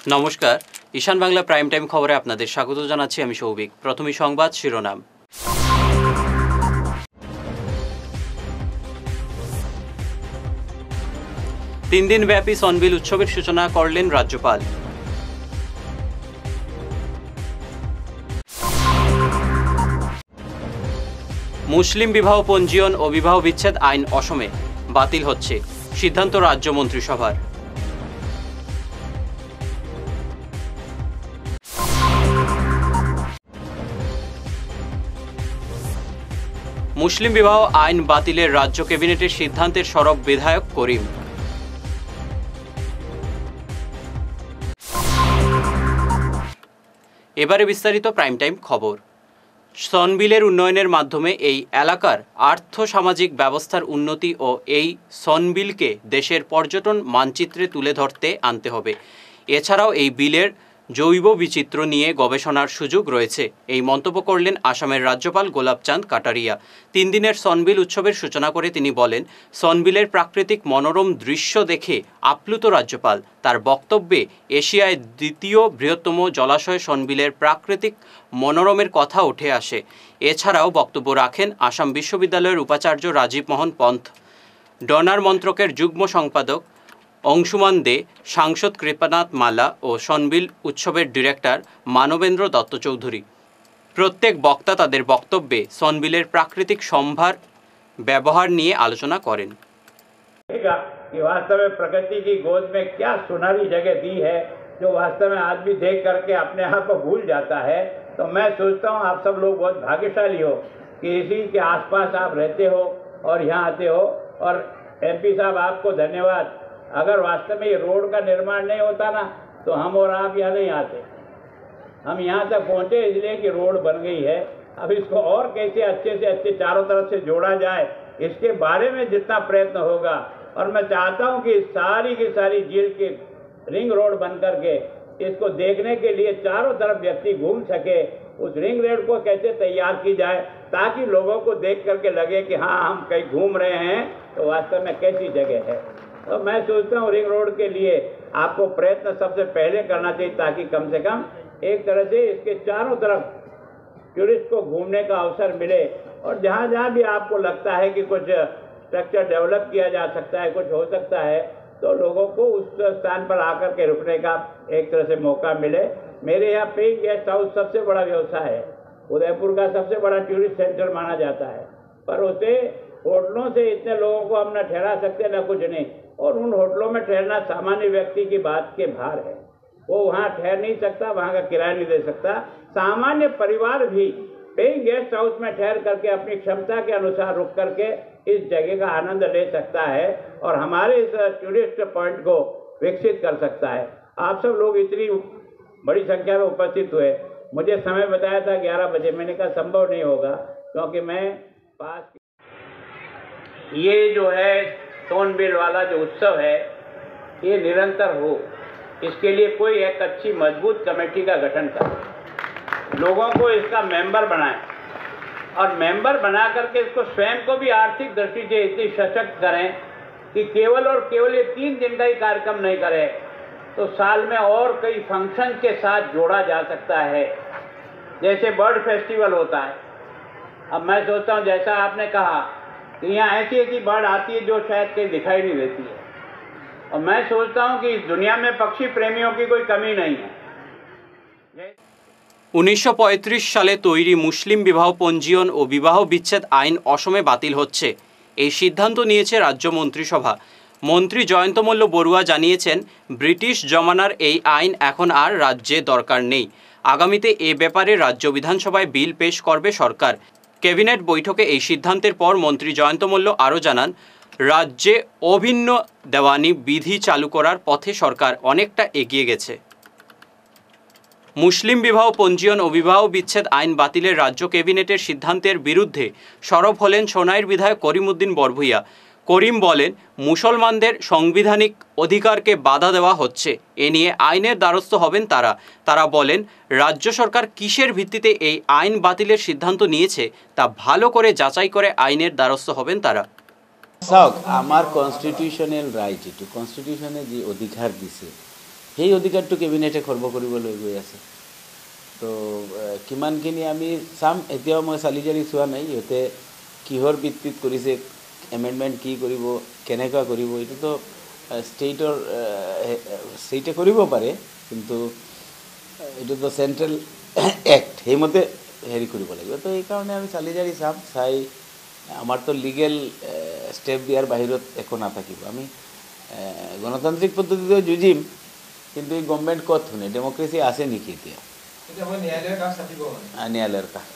নমস্কার, ঈশান Bangla prime time খবরে আপনাদের স্বাগত জানাচ্ছি আমি সৌভিক। প্রথমেই সংবাদ শিরোনাম। 3 দিনব্যাপী সনবিল উৎসবের সূচনা করলেন রাজ্যপাল। মুসলিম বিবাহ পঞ্জীয়ন ও বিবাহ বিচ্ছেদ আইন অসমে বাতিল হচ্ছে, সিদ্ধান্ত রাজ্য মন্ত্রিসভার। মুসলিম বিবাহ আইন বাতিলের রাজ্য ক্যাবিনেটের সিদ্ধান্তের সরব বিধায়ক করিম। এবারে বিস্তারিত প্রাইম টাইম খবর। সনবিলের উন্নয়নের মাধ্যমে এই এলাকার আর্থ সামাজিক ব্যবস্থার উন্নতি ও এই সনবিলকে দেশের পর্যটন মানচিত্রে তুলে ধরতে আনতে হবে। এছাড়াও এই বিলের জৈব বিচিত্র নিয়ে গবেষণার সুযোগ রয়েছে, এই মন্তব্য করলেন আসামের রাজ্যপাল গোলাপচাঁদ কাটারিয়া। 3 দিনের সনবিল উৎসবের সূচনা করে তিনি বলেন, সনবিলের প্রাকৃতিক মনোরম দৃশ্য দেখে আপ্লুত রাজ্যপাল। তার বক্তব্যে এশিয়ায় দ্বিতীয় বৃহত্তম জলাশয় সনবিলের প্রাকৃতিক মনোরমের কথা উঠে আসে। এছাড়াও বক্তব্য রাখেন আসাম বিশ্ববিদ্যালয়ের উপাচার্য রাজীব মোহন পন্থ, ডোনার মন্ত্রকের যুগ্ম সম্পাদক অংশুমান দে, সাংসদ কৃপানাথ মালা ও সনবিল উৎসবের ডিরেক্টর মানবেন্দ্র দত্ত চৌধুরী। প্রত্যেক বক্তা তাদের বক্তব্যে সনবিলের প্রাকৃতিক সম্ভার ব্যবহার নিয়ে আলোচনা করেন। वास्तव में प्रकृति की गोद में क्या सुनहरी जगह दी है जो वास्तव में आदमी देख करके अपने आप को भूल जाता है। तो मैं सोचता हूँ आप सब लोग बहुत भाग्यशाली हो कि इसी के आसपास आप रहते हो और यहाँ आते हो। और MP साहब आपको धन्यवाद। अगर वास्तव में ये रोड का निर्माण नहीं होता ना तो हम और आप यहाँ नहीं आते। हम यहाँ तक पहुँचे इसलिए कि रोड बन गई है। अब इसको और कैसे अच्छे से अच्छे चारों तरफ से जोड़ा जाए, इसके बारे में जितना प्रयत्न होगा। और मैं चाहता हूँ कि सारी की सारी झील की रिंग रोड बन करके इसको देखने के लिए चारों तरफ व्यक्ति घूम सके। उस रिंग रोड को कैसे तैयार की जाए ताकि लोगों को देख करके लगे कि हाँ हम कहीं घूम रहे हैं तो वास्तव में कैसी जगह है। तो मैं सोचता हूँ रिंग रोड के लिए आपको प्रयत्न सबसे पहले करना चाहिए ताकि कम से कम एक तरह से इसके चारों तरफ टूरिस्ट को घूमने का अवसर मिले। और जहाँ जहाँ भी आपको लगता है कि कुछ स्ट्रक्चर डेवलप किया जा सकता है, कुछ हो सकता है, तो लोगों को उस स्थान पर आकर के रुकने का एक तरह से मौका मिले। मेरे यहाँ पेइंग गेस्ट हाउस सबसे बड़ा व्यवसाय है, उदयपुर का सबसे बड़ा टूरिस्ट सेंटर माना जाता है, पर उसे होटलों से इतने लोगों को हम न ठहरा सकते न कुछ नहीं। और उन होटलों में ठहरना सामान्य व्यक्ति की बात के बाहर है, वो वहाँ ठहर नहीं सकता, वहाँ का किराया नहीं दे सकता। सामान्य परिवार भी पेइंग गेस्ट हाउस में ठहर करके अपनी क्षमता के अनुसार रुक करके इस जगह का आनंद ले सकता है और हमारे इस टूरिस्ट पॉइंट को विकसित कर सकता है। आप सब लोग इतनी बड़ी संख्या में उपस्थित हुए, मुझे समय बताया था 11 बजे, मैंने कहा संभव नहीं होगा क्योंकि मैं पास ये जो है सोनबिल वाला जो उत्सव है ये निरंतर हो, इसके लिए कोई एक अच्छी मजबूत कमेटी का गठन करें, लोगों को इसका मेंबर बनाएं और मेंबर बना करके इसको स्वयं को भी आर्थिक दृष्टि से इतनी सशक्त करें कि केवल और केवल ये 3 दिन का ही कार्यक्रम नहीं करें, तो साल में और कई फंक्शन के साथ जोड़ा जा सकता है। जैसे बर्ड फेस्टिवल होता है, अब मैं सोचता हूँ जैसा आपने कहा कि यहाँ ऐसी ऐसी बर्ड आती है जो शायद कहीं दिखाई नहीं देती है, और मैं सोचता हूँ कि इस दुनिया में पक्षी प्रेमियों की कोई कमी नहीं है। 1935 সালে তৈরি মুসলিম বিবাহ পঞ্জীয়ন ও বিবাহ বিচ্ছেদ আইন অসমে বাতিল হচ্ছে, এই সিদ্ধান্ত নিয়েছে রাজ্য মন্ত্রিসভা। মন্ত্রী জয়ন্ত মল্ল বড়ুয়া জানিয়েছেন, ব্রিটিশ জমানার এই আইন এখন আর রাজ্যে দরকার নেই। আগামীতে এ ব্যাপারে রাজ্য বিধানসভায় বিল পেশ করবে সরকার। ক্যাবিনেট বৈঠকে এই সিদ্ধান্তের পর মন্ত্রী জয়ন্ত মল্ল আরও জানান, রাজ্যে অভিন্ন দেওয়ানি বিধি চালু করার পথে সরকার অনেকটা এগিয়ে গেছে। মুসলিম বিবাহ পঞ্জীয়ন ও বিবাহ বিচ্ছেদ আইন বাতিলের রাজ্য ক্যাবিনেটের সিদ্ধান্তের বিরুদ্ধে সরব হলেন সোনাইর বিধায়ক করিম উদ্দিন বরভূইয়া। করিম বলেন, মুসলমানদের সাংবিধানিক অধিকারকে বাধা দেওয়া হচ্ছে, এ নিয়ে আইনের দ্বারস্থ হবেন তারা। তারা বলেন, রাজ্য সরকার কিসের ভিত্তিতে এই আইন বাতিলের সিদ্ধান্ত নিয়েছে তা ভালো করে যাচাই করে আইনের দ্বারস্থ হবেন তারা। আমার কনস্টিটিউশনাল রাইট, এটু কনস্টিটিউশনে যে অধিকার দিছে সেই অধিকাৰটো কেবিনেটে খৰ্ব কৰিবলৈ গৈ আছে। তো কিমানখিনি আমি চাম, এতিয়াও মই চালি জাৰি চোৱা নাই সিহঁতে কিহৰ ভিত্তিত কৰিছে, এমেণ্ডমেণ্ট কি কৰিব, কেনেকুৱা কৰিব, এইটোতো ষ্টেটে কৰিব পাৰে, কিন্তু এইটোতো চেণ্ট্ৰেল এক্ট, সেইমতে হেৰি কৰিব লাগিব। তো এইকাৰণে আমি চালি জাৰি চাম, চাই আমাৰতো লিগেল ষ্টেপ দিয়াৰ বাহিৰত একো নাথাকিব। আমি গণতান্ত্ৰিক পদ্ধতিতে যুঁজিম, কিন্তু এই গভৰ্ণমেণ্ট ক'ত শুনে, ডেমক্ৰেচি আছে নেকি এতিয়া? ন্যায়ালয়ৰ কাষ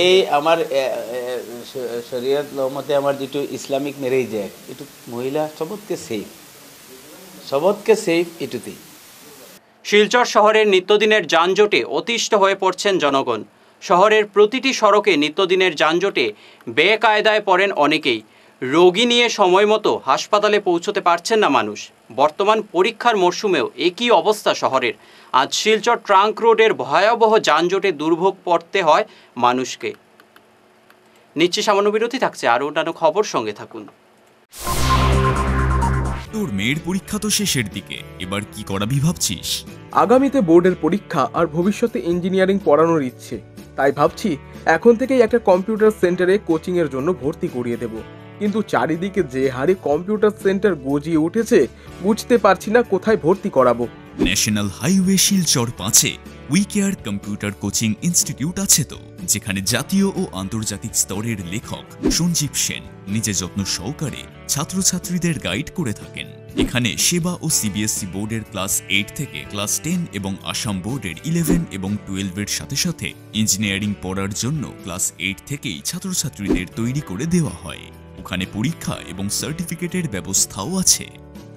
এই আমাৰ শৰীয়ত লমতে আমাৰ যিটো ইছলামিক মেৰেজ এক্ট, এইটোত মহিলা চবতকৈ ছেফ এইটোতেই। শিলচর শহরের নিত্যদিনের যানজটে অতিষ্ঠ হয়ে পড়ছেন জনগণ। শহরের প্রতিটি সড়কে নিত্যদিনের যানজটে বেকায়দায় পড়েন অনেকেই। রোগী নিয়ে সময় মতো হাসপাতালে পৌঁছতে পারছেন না মানুষ। বর্তমান পরীক্ষার মরশুমেও একই অবস্থা শহরের। আজ শিলচর ট্রাঙ্ক রোডের ভয়াবহ যানজটে দুর্ভোগ পড়তে হয় মানুষকে। নিচ্ছে সামান্য বিরতি, থাকছে আরও অন্যান্য খবর, সঙ্গে থাকুন। তোর মেয়ের পরীক্ষা তো শেষের দিকে, এবার কি করাবি ভাবছিস? আগামীতে বোর্ডের পরীক্ষা আর ভবিষ্যতে ইঞ্জিনিয়ারিং পড়ানোর ইচ্ছে, তাই ভাবছি এখন থেকেই একটা কম্পিউটার সেন্টারে কোচিংয়ের জন্য ভর্তি করিয়ে দেব। কিন্তু চারিদিকে যে হারে কম্পিউটার সেন্টার গজিয়ে উঠেছে, বুঝতে পারছি না কোথায় ভর্তি করাবো। ন্যাশনাল হাইওয়ে শিলচর 5-এ উইকেয়ার কম্পিউটার কোচিং ইনস্টিটিউট আছে তো, যেখানে জাতীয় ও আন্তর্জাতিক স্তরের লেখক সঞ্জীব সেন নিজে যত্ন সহকারে ছাত্রছাত্রীদের গাইড করে থাকেন। এখানে সেবা ও সিবিএসসি বোর্ডের ক্লাস 8 থেকে ক্লাস 10 এবং আসাম বোর্ডের 11 এবং 12-এর সাথে সাথে ইঞ্জিনিয়ারিং পড়ার জন্য ক্লাস 8 থেকেই ছাত্রছাত্রীদের তৈরি করে দেওয়া হয়। ওখানে পরীক্ষা এবং সার্টিফিকেটের ব্যবস্থাও আছে।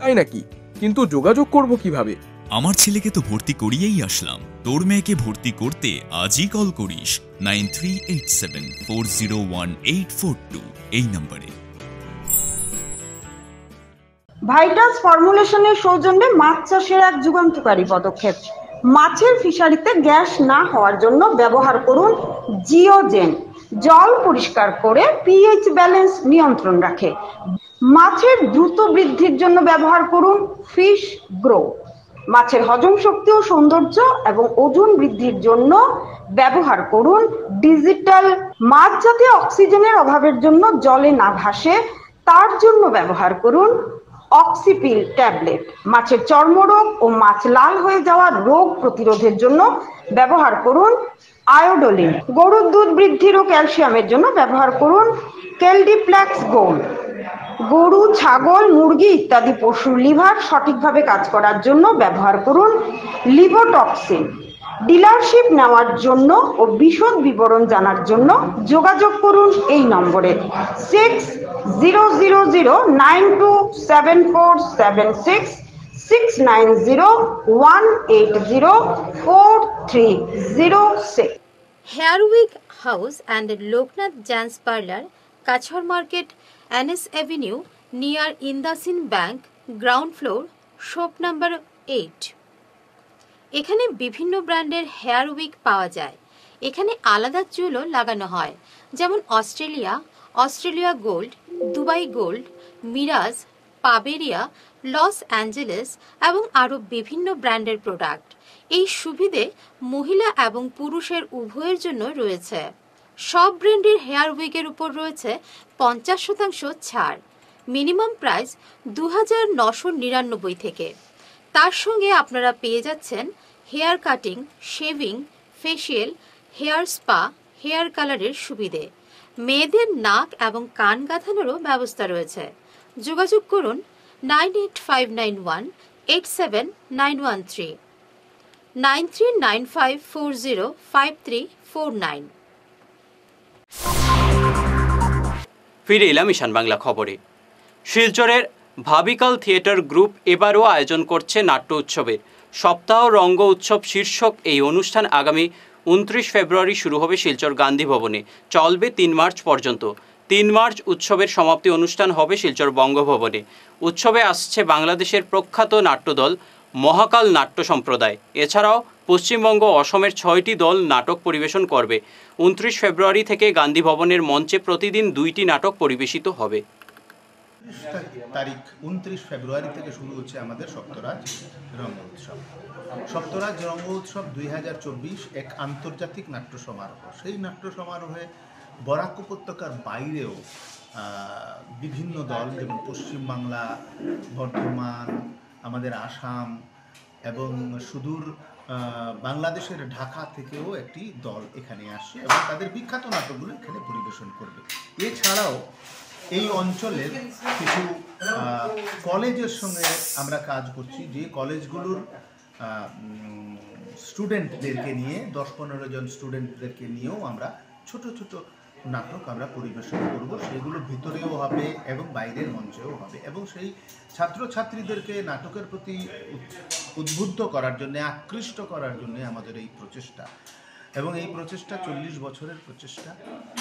তাই নাকি? কিন্তু যোগাযোগ করব কিভাবে? আমার ছেলেকে তো ভর্তি করিয়েই আসলাম, তোর মেয়েকে ভর্তি করতে আজই কল করিস 9387401842 এই নম্বরে। ভাইটাস ফর্মুলেশনের সৌজন্যে মাছ চাষের এক যুগান্তকারী পদক্ষেপ। মাছের ফিশারিতে গ্যাস না হওয়ার জন্য ব্যবহার করুন জিওজেন। জল পরিষ্কার করে পিএইচ ব্যালেন্স নিয়ন্ত্রণ রাখে। মাছের দ্রুত বৃদ্ধির জন্য ব্যবহার করুন ফিশ গ্রো। মাছের হজম শক্তি ও সৌন্দর্য এবং ওজন বৃদ্ধির জন্য ব্যবহার করুন ডিজিটাল। মাছ যাতে অক্সিজেনের অভাবের জন্য জলে না ভাসে, তার জন্য ব্যবহার করুন অক্সিপিল ট্যাবলেট। মাছের চর্মরোগ ও মাছ লাল হয়ে যাওয়ার রোগ প্রতিরোধের জন্য ব্যবহার করুন আয়োডোলিন। গরুর দুধ বৃদ্ধির ও ক্যালসিয়ামের জন্য ব্যবহার করুন কেলডিপ্লেক্স গোল্ড। গরু, ছাগল, মুরগি ইত্যাদি পশুর লিভার সঠিকভাবে কাজ করার জন্য ব্যবহার করুন লিভোটক্সিন। ডিলারশিপ নেওয়ার জন্য ও বিশদ বিবরণ জানার জন্য যোগাযোগ করুন এই নম্বরে 6000927476 69018043006। Hair wick house and Loknath Jans Parlor, Kachhar Market, NS Avenue, near Indasin Bank, ground floor, shop number 8। এখানে বিভিন্ন ব্র্যান্ডের হেয়ার উইক পাওয়া যায়। এখানে আলাদা চুলও লাগানো হয়, যেমন অস্ট্রেলিয়া গোল্ড, দুবাই গোল্ড, মিরাজ, পাবেরিয়া, লস অ্যাঞ্জেলেস এবং আরও বিভিন্ন ব্র্যান্ডের প্রোডাক্ট। এই সুবিধে মহিলা এবং পুরুষের উভয়ের জন্য রয়েছে। সব ব্র্যান্ডের হেয়ার উইকের উপর রয়েছে 50% ছাড়। মিনিমাম প্রাইস 2999 থেকে। তার সঙ্গে আপনারা পেয়ে যাচ্ছেন hair cutting, shaving, facial, hair spa, hair কালারের সুবিধে। মেয়েদের নাক এবং কান গাঁথানোরও ব্যবস্থা রয়েছে। যোগাযোগ করুন 98591-87913, 9395405349। ফিরে এলাম ঈশান বাংলা খবরে। শিলচরের ভাবিকাল থিয়েটার গ্রুপ এবারও আয়োজন করছে নাট্য উৎসবের। সপ্তাহ রঙ্গ উৎসব শীর্ষক এই অনুষ্ঠান আগামী 29 ফেব্রুয়ারি শুরু হবে শিলচর গান্ধী ভবনে, চলবে 3 মার্চ পর্যন্ত। 3 মার্চ উৎসবের সমাপ্তি অনুষ্ঠান হবে শিলচর বঙ্গভবনে। উৎসবে আসছে বাংলাদেশের প্রখ্যাত নাট্যদল মহাকাল নাট্য সম্প্রদায়। এছাড়াও পশ্চিমবঙ্গ ও অসমের 6টি দল নাটক পরিবেশন করবে। 29 ফেব্রুয়ারি থেকে গান্ধী ভবনের মঞ্চে প্রতিদিন 2টি নাটক পরিবেশিত হবে। তারিখ 29 ফেব্রুয়ারি থেকে শুরু হচ্ছে আমাদের সপ্তরাজ রঙ্গ উৎসব। সপ্তরাজ রঙ্গ উৎসব 2024 এক আন্তর্জাতিক নাট্য সমারোহ। সেই নাট্য সমারোহে বরাক উপত্যকার বাইরেও বিভিন্ন দল, যেমন পশ্চিমবাংলা, বর্ধমান, আমাদের আসাম এবং সুদূর বাংলাদেশের ঢাকা থেকেও একটি দল এখানে আসছে এবং তাদের বিখ্যাত নাটকগুলো এখানে পরিবেশন করবে। এছাড়াও এই অঞ্চলের কিছু কলেজের সঙ্গে আমরা কাজ করছি, যে কলেজগুলোর স্টুডেন্টদেরকে নিয়ে 10-15 জন স্টুডেন্টদেরকে নিয়েও আমরা ছোট ছোট নাটক আমরা পরিবেশন করব। সেগুলো ভিতরেও হবে এবং বাইরের মঞ্চেও হবে এবং সেই ছাত্রছাত্রীদেরকে নাটকের প্রতি উদ্বুদ্ধ করার জন্য, আকৃষ্ট করার জন্য আমাদের এই প্রচেষ্টা। এবং এই প্রচেষ্টা 40 বছরের প্রচেষ্টা।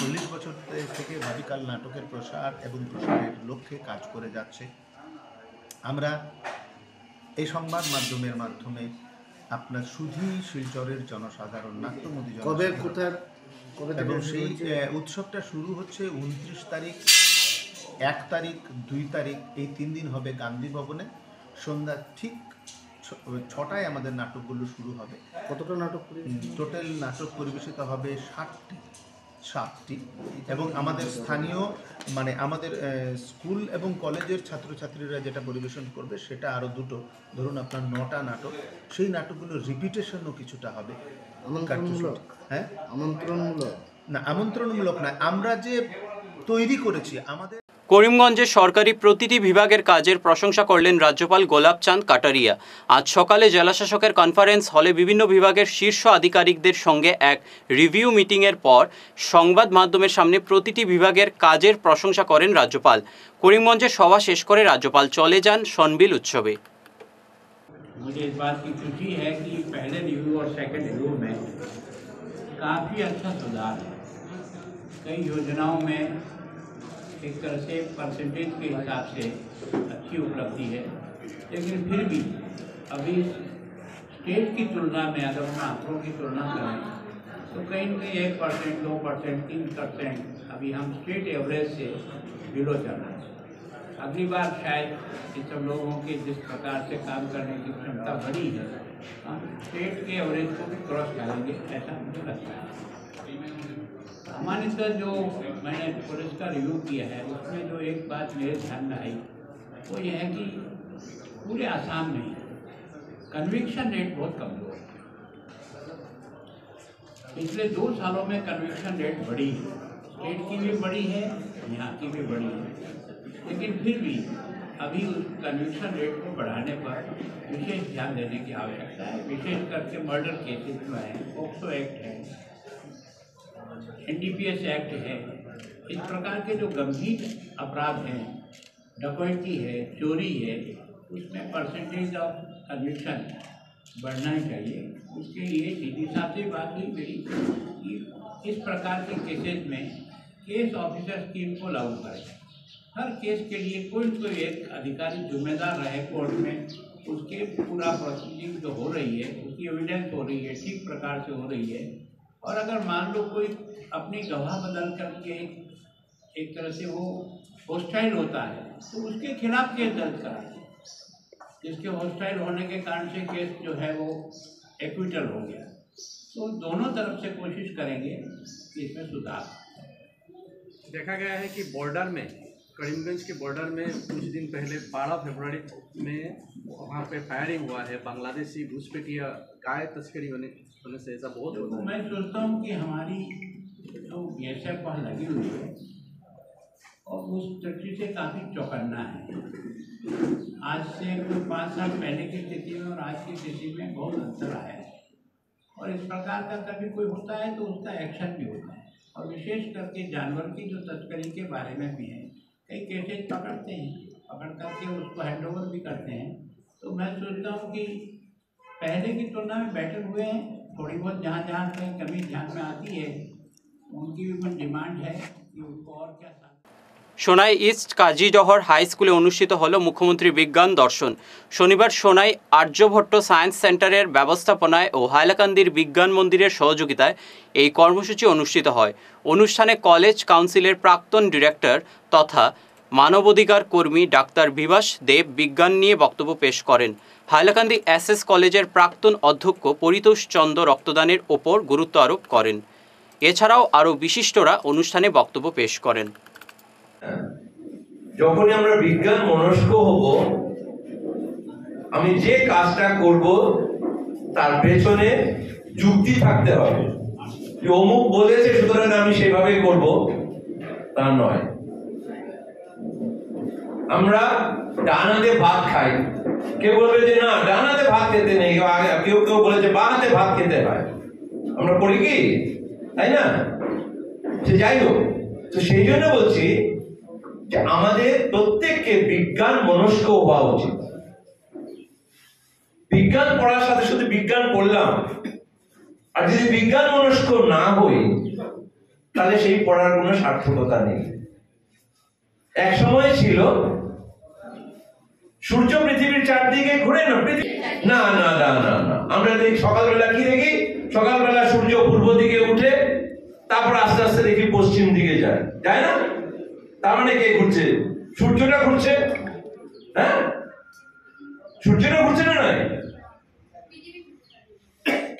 40 বছর থেকে ভাবিকাল নাটকের প্রসার এবং প্রসারের লক্ষ্যে কাজ করে যাচ্ছে। আমরা এই সংবাদ মাধ্যমের মাধ্যমে আপনার শুধু শিলচরের জনসাধারণ, নাট্যমোদী জনসাধারণ, এবং সেই উৎসবটা শুরু হচ্ছে 29 তারিখ, 1 তারিখ, 2 তারিখ, এই 3 দিন হবে গান্ধী ভবনে। সন্ধ্যা ঠিক 6টায় আমাদের নাটকগুলো শুরু হবে। কতটা নাটক? টোটাল নাটক পরিবেশিত হবে 7টি এবং আমাদের স্থানীয় মানে আমাদের স্কুল এবং কলেজের ছাত্রছাত্রীরা যেটা পরিবেশন করবে সেটা আরও 2টো, ধরুন আপনার 9টা নাটক। সেই নাটকগুলো রিপিটেশনও কিছুটা হবে। হ্যাঁ, আমন্ত্রণমূলক না, আমন্ত্রণমূলক না, আমরা যে তৈরি করেছি আমাদের। করিমগঞ্জে সরকারি প্রতিটি বিভাগের কাজের প্রশংসা করলেন রাজ্যপাল গোলাপচাঁদ কাটারিয়া। আজ সকালে জেলাশাসকের কনফারেন্স হলে বিভিন্ন বিভাগের শীর্ষ আধিকারিকদের সঙ্গে এক রিভিউ মিটিংয়ের পর সংবাদ মাধ্যমের সামনে প্রতিটি বিভাগের কাজের প্রশংসা করেন রাজ্যপাল। করিমগঞ্জে সভা শেষ করে রাজ্যপাল চলে যান সনবিল উৎসবে। मुझे इस बात की खुशी है कि पहले रिव्यू और सेकंड रिव्यू में काफ़ी अच्छा सुधार है। कई योजनाओं में एक तरह से परसेंटेज के हिसाब से अच्छी उपलब्धि है, लेकिन फिर भी अभी स्टेट की तुलना में अगर हम आंकड़ों की तुलना करें तो कहीं न कहीं 1%, 2%, 3% अभी हम स्टेट एवरेज से बिलो चल रहे हैं। अगली बार शायद इन सब लोगों के जिस प्रकार से काम करने की क्षमता बढ़ी है, हम स्टेट के एवरेज को भी क्रॉस करेंगे, ऐसा मुझे लगता है। सामान्यतः जो मैंने पुलिस का रिव्यू किया है उसमें जो एक बात मेरे ध्यान में आई वो ये है कि पूरे आसाम में कन्विक्शन रेट बहुत कमज़ोर है। पिछले 2 सालों में कन्विक्शन रेट बढ़ी है, स्टेट की भी बढ़ी है, यहाँ की भी बढ़ी है, लेकिन फिर भी अभी उस कन्विक्शन रेट को बढ़ाने पर विशेष ध्यान देने की आवश्यकता है। विशेष करके मर्डर केसेस जो हैं, पॉक्सो एक्ट है, NDPS एक्ट है, इस प्रकार के जो गंभीर अपराध हैं, डकैती है, चोरी है, उसमें परसेंटेज ऑफ कन्विक्शन बढ़ना ही चाहिए। उसके लिए सीधी साफ सी बात हुई मेरी कि इस प्रकार के केसेस में केस ऑफिसर स्कीम को लागू करें। हर केस के लिए कोई एक अधिकारी जिम्मेदार रहे कोर्ट में, उसके पूरा प्रोसीडिंग जो हो रही है, उसकी एविडेंस हो रही है, ठीक प्रकार से हो रही है। और अगर मान लो कोई अपनी गवाह बदल करके एक तरह से वो होस्टाइल होता है तो उसके खिलाफ केस दर्ज कराए, जिसके होस्टाइल होने के कारण से केस जो है वो एक्विटल हो गया। तो दोनों तरफ से कोशिश करेंगे कि इसमें सुधार। देखा गया है कि बॉर्डर में, करीमगंज के बॉर्डर में कुछ दिन पहले 12 फरवरी में वहाँ पे फायरिंग हुआ है। बांग्लादेशी घुसपैठिया गाय तस्करी होने से ऐसा बहुत होता है। मैं सोचता हूँ कि हमारी जो BSF वहाँ लगी हुई है और उस दृष्टि से काफ़ी चौकन्ना है। आज से कोई 5 साल पहले की स्थिति में और आज की स्थिति में बहुत अंतर आया है और इस प्रकार का कभी कोई होता है तो उसका एक्शन भी होता है। और विशेष करके जानवर की जो तस्करी के बारे में भी है, कई केसेज पकड़ते हैं, पकड़ करके उसको हैंडओवर भी करते हैं। तो मैं सोचता हूँ कि पहले की तुलना में बेटर हुए हैं। थोड़ी बहुत जहाँ जहाँ कहीं कमी ध्यान में आती है उनकी भी कुछ डिमांड है कि उनको और क्या। সোনাই ইস্ট কাজীডহর হাই স্কুলে অনুষ্ঠিত হল মুখ্যমন্ত্রী বিজ্ঞান দর্শন। শনিবার সোনাই আর্যভট্ট সায়েন্স সেন্টারের ব্যবস্থাপনায় ও হাইলাকান্দির বিজ্ঞান মন্দিরের সহযোগিতায় এই কর্মসূচি অনুষ্ঠিত হয়। অনুষ্ঠানে কলেজ কাউন্সিলের প্রাক্তন ডিরেক্টর তথা মানবাধিকার কর্মী ডাক্তার বিভাস দেব বিজ্ঞান নিয়ে বক্তব্য পেশ করেন। হাইলাকান্দি এসএস কলেজের প্রাক্তন অধ্যক্ষ পরিতোষ চন্দ্র রক্তদানের ওপর গুরুত্ব আরোপ করেন। এছাড়াও আরও বিশিষ্টরা অনুষ্ঠানে বক্তব্য পেশ করেন। যখনই আমরা বিজ্ঞান মনস্ক হব, আমি যে কাজটা করব তার পেছনে যুক্তি থাকতে হবে। যে অমুক বলেছে সুতরাং আমি সেভাবে করব তা নয়। আমরা ডানাতে ভাত খাই, কেউ বলবে যে না ডানাতে ভাত খেতে নেই, কেউ কেউ বলে যে বাঁহাতে ভাত খেতে হয়। আমরা করি কি, তাই না? সে যাই হোক, তো সেই জন্য বলছি যে আমাদের প্রত্যেককে বিজ্ঞান মনস্ক হওয়া উচিত। বিজ্ঞান পড়ার সাথে সাথে বিজ্ঞান পড়লাম, আর যদি বিজ্ঞান মনস্ক না হই তাহলে সেই পড়ার কোনো সার্থকতা নেই। এক সময় ছিল সূর্য পৃথিবীর চারদিকে ঘুরে না না না না না, আমরা দেখি সকালবেলা কি দেখি, সকালবেলা সূর্য পূর্ব দিকে উঠে তারপর আস্তে আস্তে দেখি পশ্চিম দিকে যায় না? তার মানে কে ঘুরছে? সূর্যটা ঘুরছে। হ্যাঁ, সূর্যটা ঘুরছে না নয়?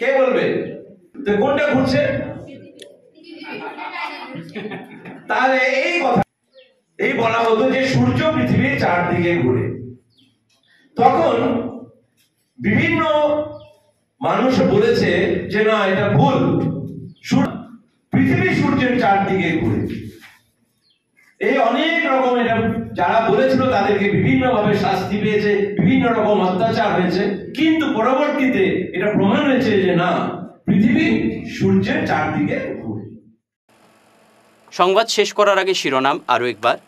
কে বলবে? তো কোনটা ঘুরছে? তাহলে এই কথা এই বলা হতো যে সূর্য পৃথিবীর চারদিকে ঘুরে। তখন বিভিন্ন মানুষ বলেছে যে না এটা ভুল, পৃথিবী সূর্যের চারদিকে ঘুরে। এই অনেক রকম এটা যারা বলেছিল তাদেরকে বিভিন্ন ভাবে শাস্তি পেয়েছে, বিভিন্ন রকম অত্যাচার হয়েছে, কিন্তু পরবর্তীতে এটা প্রমাণ হয়েছে যে না, পৃথিবী সূর্যের চারদিকে ঘুরে। সংবাদ শেষ করার আগে শিরোনাম আরও একবার।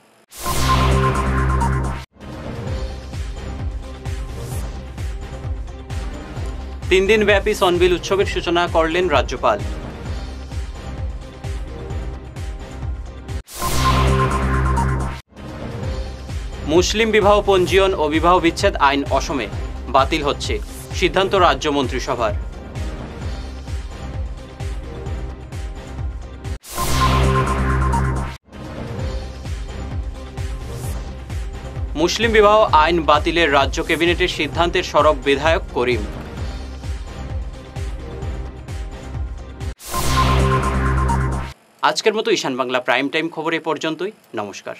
তিন দিন ব্যাপী সনবিল উৎসবের সূচনা করলেন রাজ্যপাল। মুসলিম বিবাহ পঞ্জীয়ন ও বিবাহ বিচ্ছেদ আইন অসমে বাতিল হচ্ছে, সিদ্ধান্ত রাজ্য মন্ত্রিসভার। মুসলিম বিবাহ আইন বাতিলের রাজ্য ক্যাবিনেটের সিদ্ধান্তের সরব বিধায়ক করিম। আজকের মতো ঈশান বাংলা প্রাইম টাইম খবর এ পর্যন্তই। নমস্কার।